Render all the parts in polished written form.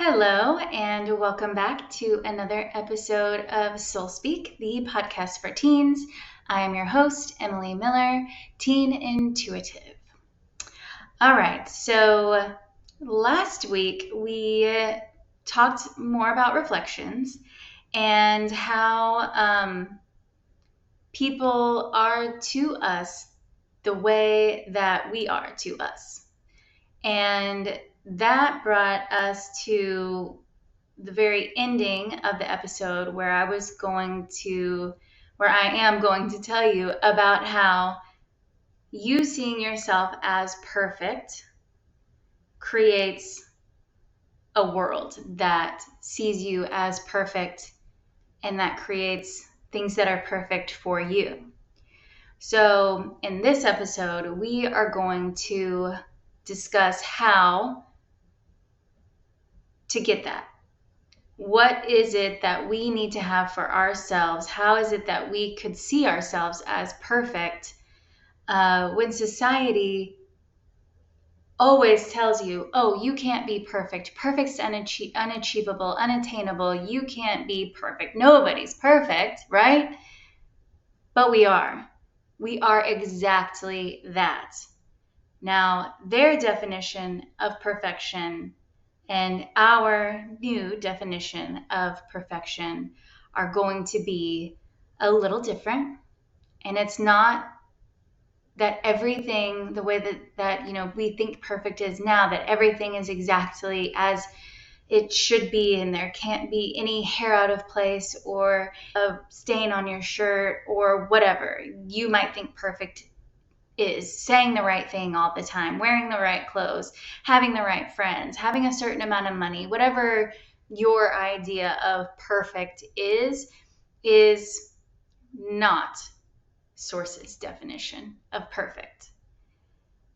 Hello, and welcome back to another episode of Soul Speak, the podcast for teens. I am your host, Emily Miller, Teen Intuitive. All right, so last week we talked more about reflections and how people are to us the way that we are to us. And that brought us to the very ending of the episode where I am going to tell you about how you seeing yourself as perfect creates a world that sees you as perfect and that creates things that are perfect for you. So in this episode, we are going to discuss how to get that. What is it that we need to have for ourselves? How is it that we could see ourselves as perfect when society always tells you, oh, you can't be perfect. Perfect's unachievable, unattainable. You can't be perfect. Nobody's perfect, right? But we are. We are exactly that. Now, their definition of perfection and our new definition of perfection are going to be a little different. And it's not that everything, the way that we think perfect is now, that everything is exactly as it should be and there can't be any hair out of place or a stain on your shirt or whatever you might think perfect is. Saying the right thing all the time, wearing the right clothes, having the right friends, having a certain amount of money, whatever your idea of perfect is not Source's definition of perfect.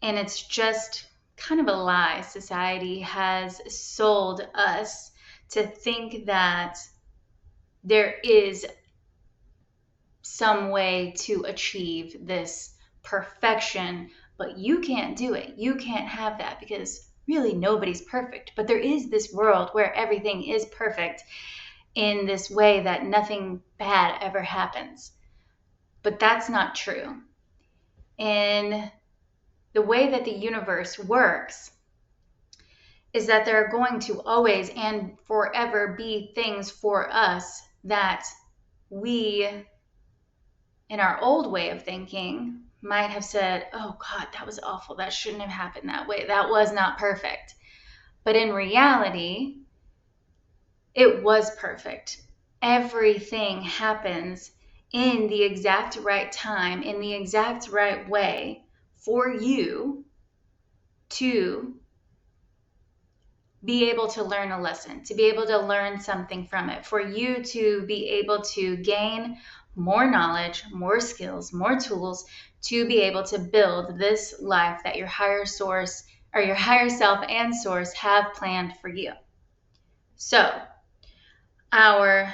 And it's just kind of a lie society has sold us to think that there is some way to achieve this perfection, but you can't do it. You can't have that because really nobody's perfect. But there is this world where everything is perfect in this way that nothing bad ever happens. But that's not true. And the way that the universe works is that there are going to always and forever be things for us that we, in our old way of thinking, might have said, oh God, that was awful. That shouldn't have happened that way. That was not perfect. But in reality, it was perfect. Everything happens in the exact right time, in the exact right way for you to be able to learn a lesson, to be able to learn something from it, for you to be able to gain more knowledge, more skills, more tools to be able to build this life that your higher source or your higher self and source have planned for you. So, our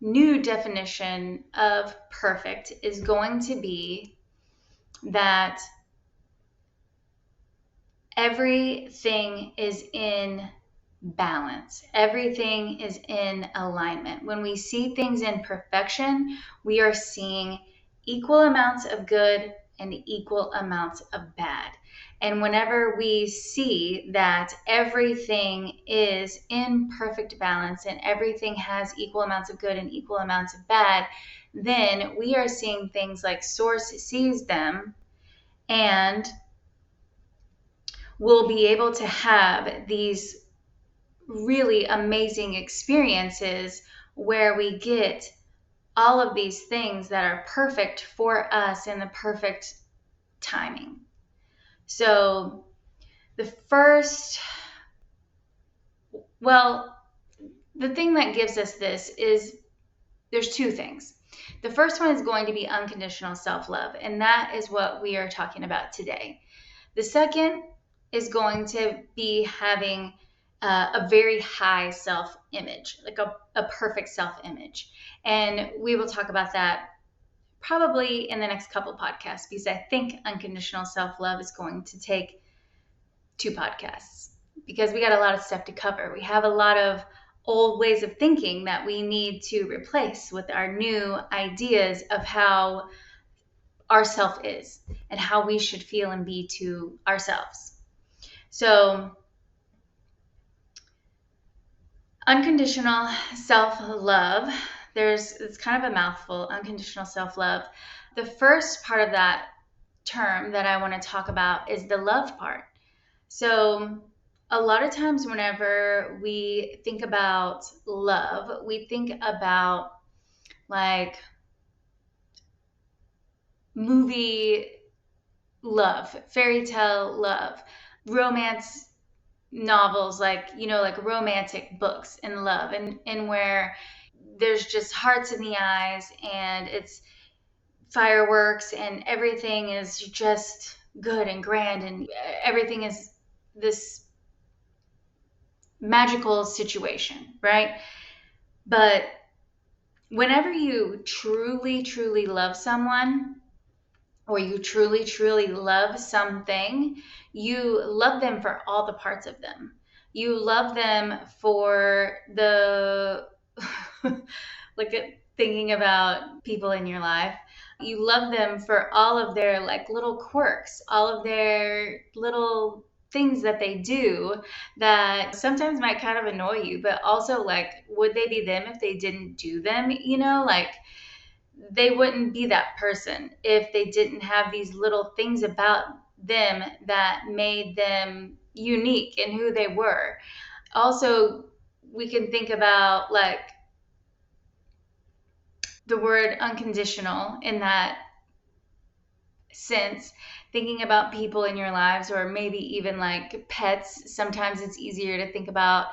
new definition of perfect is going to be that everything is in balance. Everything is in alignment. When we see things in perfection, we are seeing equal amounts of good and equal amounts of bad. And whenever we see that everything is in perfect balance and everything has equal amounts of good and equal amounts of bad, then we are seeing things like Source sees them, and we'll be able to have these really amazing experiences where we get all of these things that are perfect for us in the perfect timing. So the thing that gives us this is there's two things. The first one is going to be unconditional self-love, and that is what we are talking about today. The second is going to be having a very high self-image, like a perfect self-image. And we will talk about that probably in the next couple podcasts, because I think unconditional self-love is going to take 2 podcasts. because we got a lot of stuff to cover. We have a lot of old ways of thinking that we need to replace with our new ideas of how our self is and how we should feel and be to ourselves. So, unconditional self-love, it's kind of a mouthful, unconditional self-love. The first part of that term that I want to talk about is the love part. So, a lot of times whenever we think about love, we think about like movie love, fairy tale love, romance novels, like, like romantic books and love, and where there's just hearts in the eyes and it's fireworks and everything is just good and grand and everything is this magical situation, right? But whenever you truly, truly love someone, or you truly, truly love something, you love them for all the parts of them. You love them for the, like thinking about people in your life. You love them for all of their like little quirks, all of their little things that they do that sometimes might kind of annoy you, but also like, would they be them if they didn't do them? Like they wouldn't be that person if they didn't have these little things about them that made them unique in who they were. Also, we can think about like the word unconditional in that sense, thinking about people in your lives, or maybe even like pets. Sometimes it's easier to think about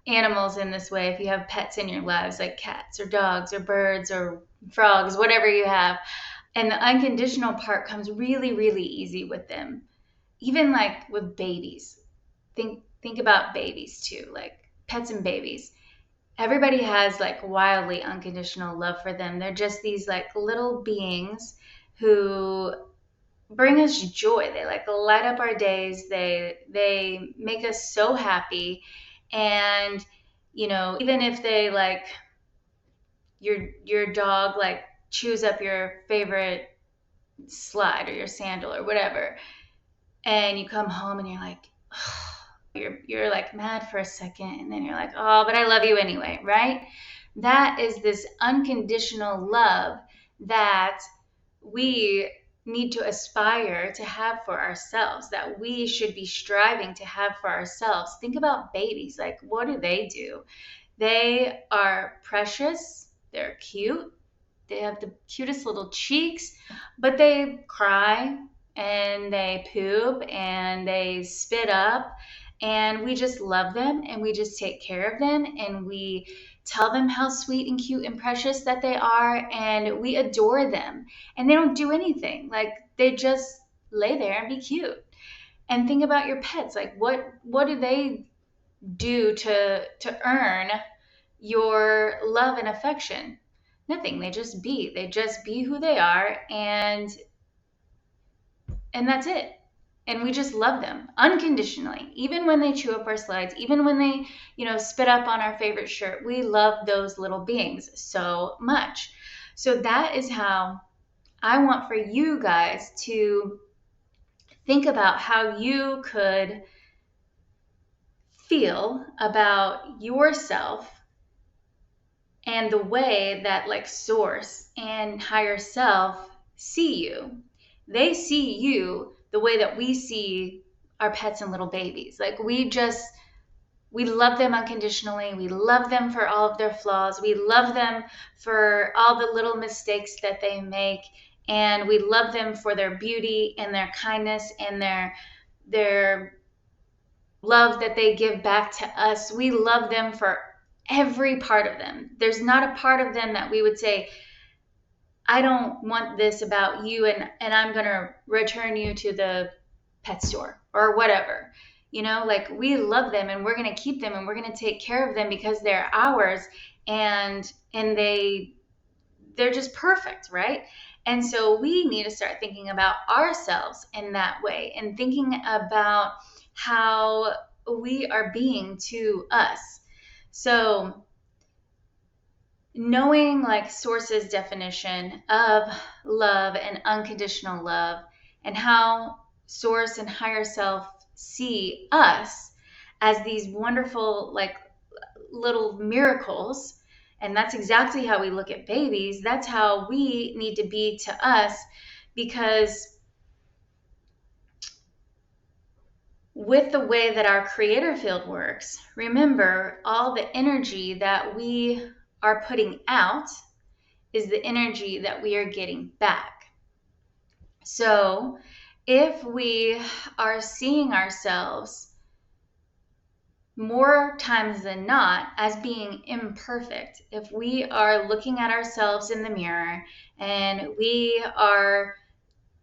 animals in this way if you have pets in your lives, like cats or dogs or birds or frogs, whatever you have. And the unconditional part comes really, really easy with them. Even like with babies. Think about babies too, like pets and babies. Everybody has like wildly unconditional love for them. They're just these like little beings who bring us joy. They like light up our days. They make us so happy. And even if they like your dog like chews up your favorite slide or your sandal or whatever, and you come home and you're like, oh, you're like mad for a second, and then you're like, oh, but I love you anyway, right? That is this unconditional love that we need to aspire to have for ourselves, that we should be striving to have for ourselves. Think about babies. Like, what do? They are precious, they're cute, they have the cutest little cheeks, but they cry and they poop and they spit up, and we just love them and we just take care of them and we tell them how sweet and cute and precious that they are, and we adore them. And they don't do anything. Like, they just lay there and be cute. And think about your pets. Like, what do they do to earn your love and affection? Nothing. They just be who they are, and that's it. And we just love them unconditionally. Even when they chew up our slides, even when they spit up on our favorite shirt, we love those little beings so much. So that is how I want for you guys to think about how you could feel about yourself and the way that like source and higher self see you. They see you the way that we see our pets and little babies. Like, we love them unconditionally. We love them for all of their flaws. We love them for all the little mistakes that they make. And we love them for their beauty and their kindness and their love that they give back to us. We love them for every part of them. There's not a part of them that we would say, I don't want this about you, and I'm going to return you to the pet store or whatever. Like, we love them and we're going to keep them and we're going to take care of them because they're ours, and they're just perfect, right? And so we need to start thinking about ourselves in that way, and thinking about how we are being to us. So knowing like Source's definition of love and unconditional love, and how Source and higher self see us as these wonderful like little miracles. And that's exactly how we look at babies. That's how we need to be to us, because with the way that our creator field works, remember, all the energy that we are putting out is the energy that we are getting back. So if we are seeing ourselves more times than not as being imperfect, if we are looking at ourselves in the mirror and we are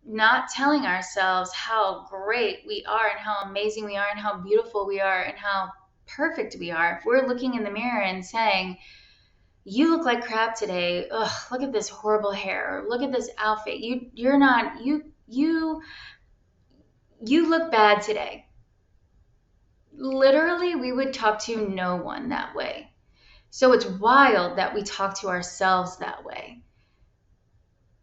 not telling ourselves how great we are and how amazing we are and how beautiful we are and how perfect we are, if we're looking in the mirror and saying, you look like crap today. Ugh, look at this horrible hair. Or look at this outfit. You look bad today. Literally, we would talk to no one that way. So it's wild that we talk to ourselves that way.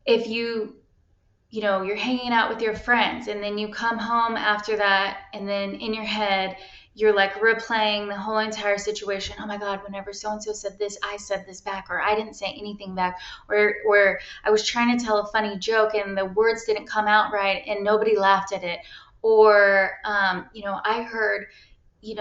If you're hanging out with your friends and then you come home after that, and then in your head, you're like replaying the whole entire situation. Oh my God, whenever so-and-so said this, I said this back, or I didn't say anything back, or I was trying to tell a funny joke and the words didn't come out right and nobody laughed at it. Or, I heard,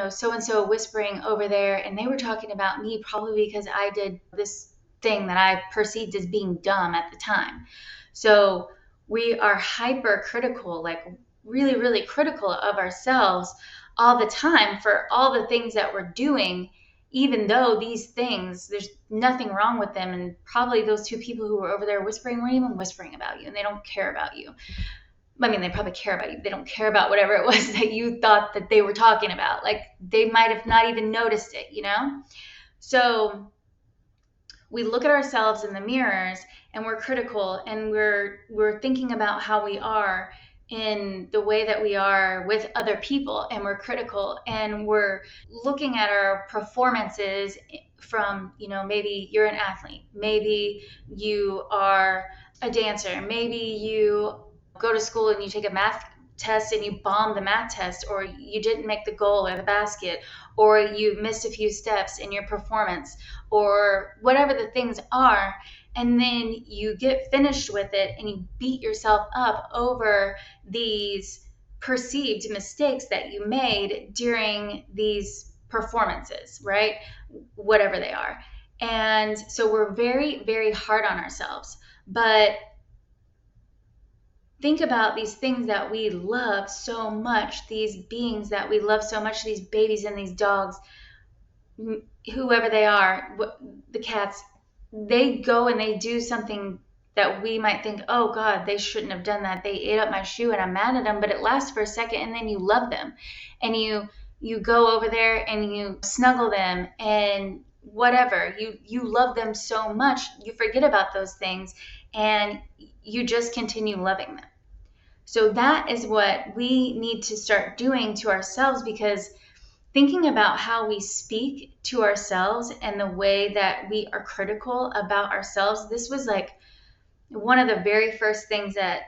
so-and-so whispering over there and they were talking about me probably because I did this thing that I perceived as being dumb at the time. So we are hypercritical, like really, really critical of ourselves all the time for all the things that we're doing, even though these things, there's nothing wrong with them. And probably those two people who were over there whispering weren't even whispering about you, and they don't care about you. I mean, they probably care about you. They don't care about whatever it was that you thought that they were talking about. Like, they might have not even noticed it, So we look at ourselves in the mirrors and we're critical, and we're thinking about how we are in the way that we are with other people, and we're critical, and we're looking at our performances from, maybe you're an athlete, maybe you are a dancer, maybe you go to school and you take a math test and you bomb the math test, or you didn't make the goal or the basket, or you missed a few steps in your performance, or whatever the things are. And then you get finished with it and you beat yourself up over these perceived mistakes that you made during these performances, right? Whatever they are. And so we're very, very hard on ourselves. But think about these things that we love so much, these beings that we love so much, these babies and these dogs, whoever they are, the cats, they go and they do something that we might think, oh God, they shouldn't have done that. They ate up my shoe and I'm mad at them, but it lasts for a second and then you love them. And you go over there and you snuggle them and whatever. You love them so much, you forget about those things and you just continue loving them. So that is what we need to start doing to ourselves, because thinking about how we speak to ourselves and the way that we are critical about ourselves, this was like one of the very first things that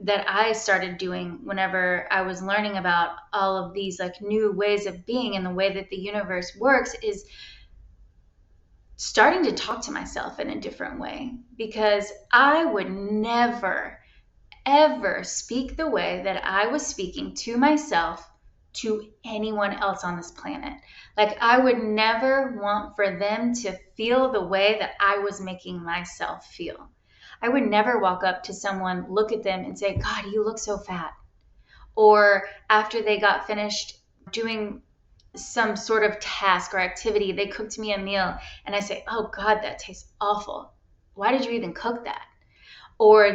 I started doing whenever I was learning about all of these like new ways of being and the way that the universe works, is starting to talk to myself in a different way, because I would never ever speak the way that I was speaking to myself to anyone else on this planet. Like, I would never want for them to feel the way that I was making myself feel. I would never walk up to someone, look at them and say, God, you look so fat. Or after they got finished doing some sort of task or activity, they cooked me a meal and I say, oh God, that tastes awful. Why did you even cook that? Or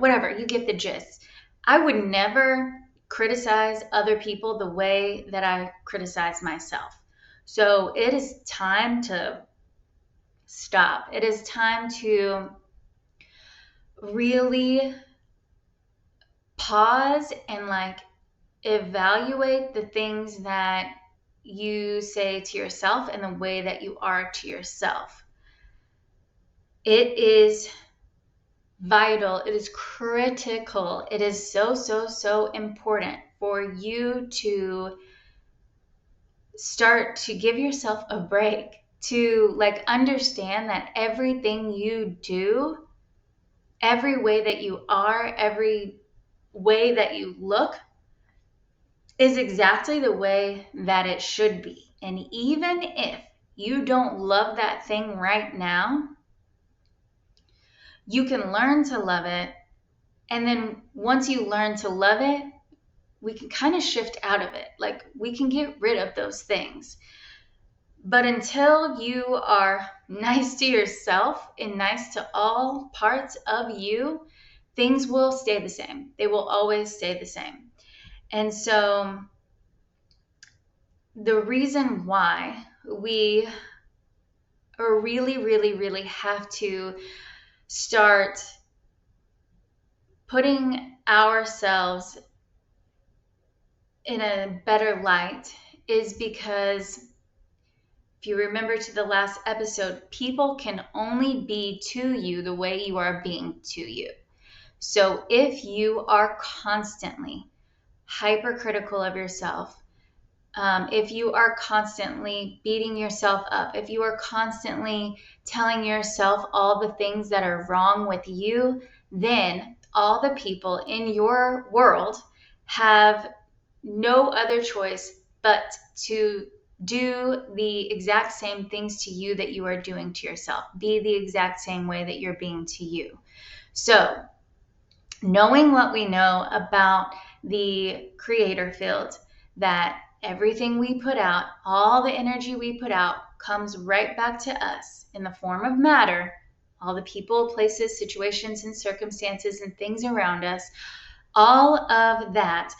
whatever, you get the gist. I would never criticize other people the way that I criticize myself. So it is time to stop. It is time to really pause and like evaluate the things that you say to yourself and the way that you are to yourself. It is vital. It is critical. It is so, so, so important for you to start to give yourself a break, to like understand that everything you do, every way that you are, every way that you look is exactly the way that it should be. And even if you don't love that thing right now, you can learn to love it. And then once you learn to love it, we can kind of shift out of it. Like we can get rid of those things. But until you are nice to yourself and nice to all parts of you, things will stay the same. They will always stay the same. And so the reason why we really, really, really have to start putting ourselves in a better light is because if you remember to the last episode, people can only be to you the way you are being to you. So if you are constantly hypercritical of yourself, if you are constantly beating yourself up, if you are constantly telling yourself all the things that are wrong with you, then all the people in your world have no other choice but to do the exact same things to you that you are doing to yourself. Be the exact same way that you're being to you. So, knowing what we know about the creator field, that everything we put out, all the energy we put out, comes right back to us in the form of matter. All the people, places, situations, and circumstances and things around us, all of that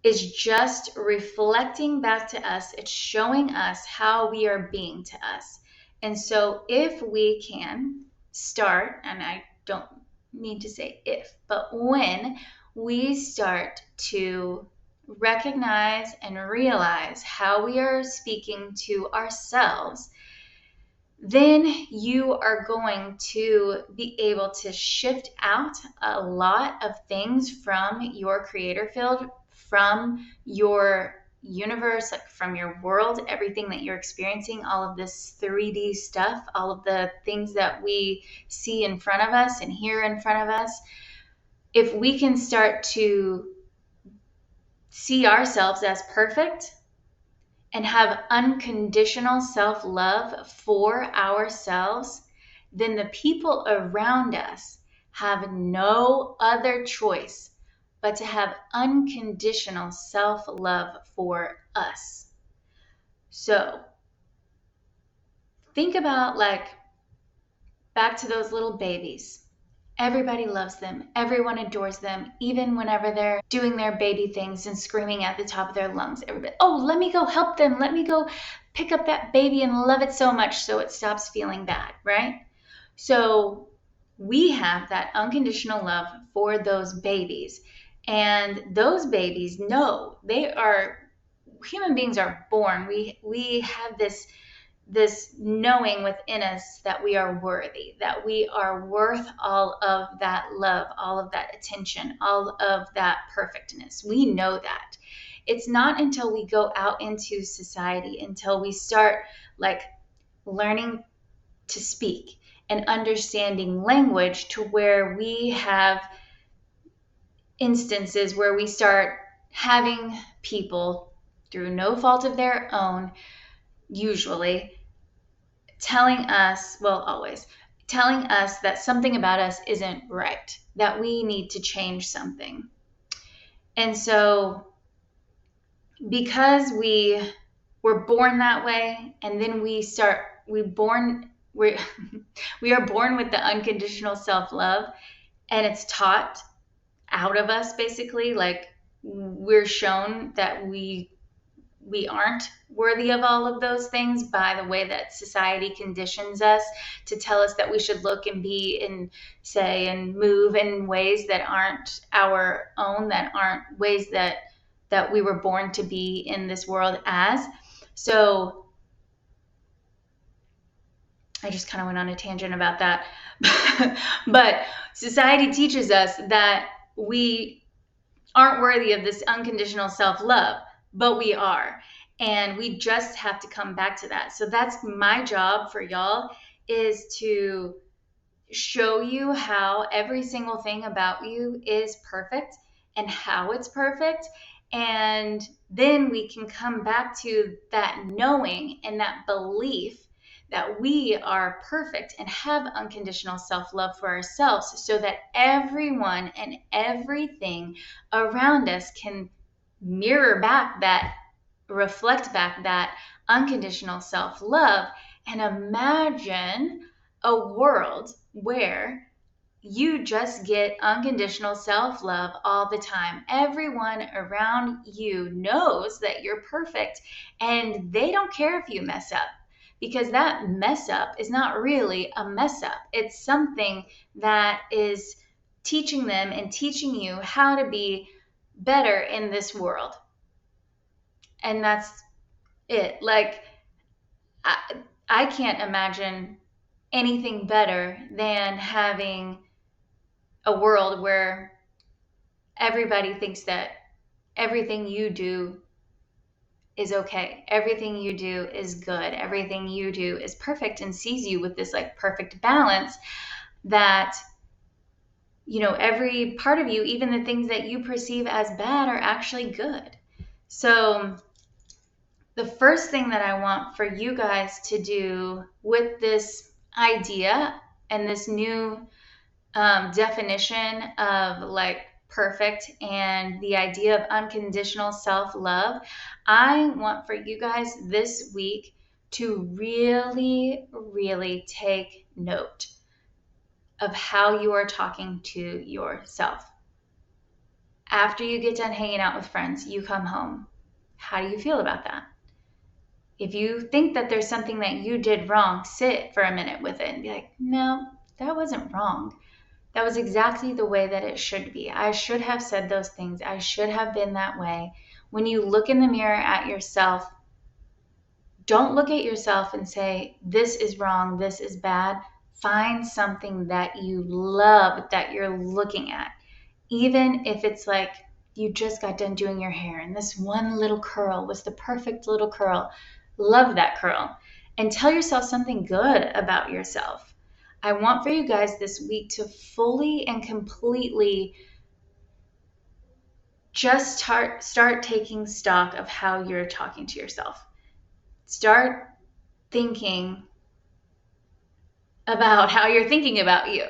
is just reflecting back to us. It's showing us how we are being to us. And so if we can start, and I don't mean to say if, but when we start to recognize and realize how we are speaking to ourselves, then you are going to be able to shift out a lot of things from your creator field, from your universe, like from your world, everything that you're experiencing, all of this 3D stuff, all of the things that we see in front of us and hear in front of us. If we can start to see ourselves as perfect and have unconditional self-love for ourselves, then the people around us have no other choice but to have unconditional self-love for us. So think about like back to those little babies. Everybody loves them. Everyone adores them, even whenever they're doing their baby things and screaming at the top of their lungs. Everybody, oh, let me go help them. Let me go pick up that baby and love it so much so it stops feeling bad, right? So we have that unconditional love for those babies. And those babies know human beings are born. We have this knowing within us that we are worthy, that we are worth all of that love, all of that attention, all of that perfectness. We know that. It's not until we go out into society, until we start like learning to speak and understanding language, to where we have instances where we start having people, through no fault of their own, usually, always telling us that something about us isn't right, that we need to change something. And so because we were born that way, and then we are born with the unconditional self-love, and it's taught out of us, basically, like we're shown that we aren't worthy of all of those things by the way that society conditions us to tell us that we should look and be and say and move in ways that aren't our own, that aren't ways that that we were born to be in this world as. So I just kind of went on a tangent about that. But society teaches us that we aren't worthy of this unconditional self-love, but we are. And we just have to come back to that. So that's my job for y'all, is to show you how every single thing about you is perfect and how it's perfect. And then we can come back to that knowing and that belief that we are perfect and have unconditional self-love for ourselves, so that everyone and everything around us can mirror back that, reflect back that unconditional self-love. And imagine a world where you just get unconditional self-love all the time. Everyone around you knows that you're perfect, and they don't care if you mess up, because that mess up is not really a mess up. It's something that is teaching them and teaching you how to be better in this world. And that's it. Like, I can't imagine anything better than having a world where everybody thinks that everything you do is okay. Everything you do is good. Everything you do is perfect, and sees you with this like perfect balance that, you know, every part of you, even the things that you perceive as bad, are actually good. So the first thing that I want for you guys to do with this idea and this new definition of like perfect and the idea of unconditional self-love, I want for you guys this week to really, really take note of how you are talking to yourself. After you get done hanging out with friends, you come home. How do you feel about that? If you think that there's something that you did wrong, sit for a minute with it and be like, no, that wasn't wrong. That was exactly the way that it should be. I should have said those things. I should have been that way. When you look in the mirror at yourself, don't look at yourself and say, this is wrong, this is bad. Find something that you love that you're looking at. Even if it's like you just got done doing your hair and this one little curl was the perfect little curl. Love that curl. And tell yourself something good about yourself. I want for you guys this week to fully and completely just start taking stock of how you're talking to yourself. Start thinking about how you're thinking about you,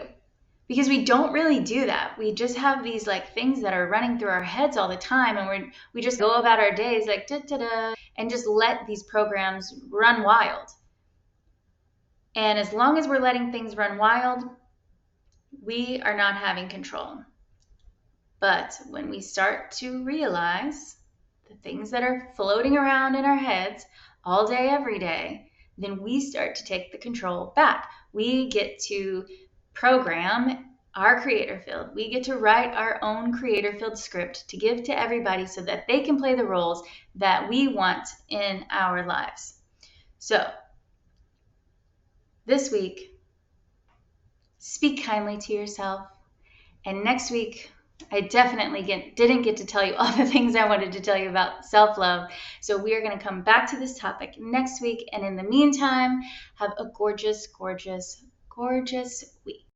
because we don't really do that. We just have these like things that are running through our heads all the time, and we just go about our days like da-da-da, and just let these programs run wild. And as long as we're letting things run wild, we are not having control. But when we start to realize the things that are floating around in our heads all day, every day, then we start to take the control back. We get to program our creator field. We get to write our own creator field script to give to everybody so that they can play the roles that we want in our lives. So this week, speak kindly to yourself. And next week, I definitely didn't get to tell you all the things I wanted to tell you about self-love. So we are going to come back to this topic next week. And in the meantime, have a gorgeous, gorgeous, gorgeous week.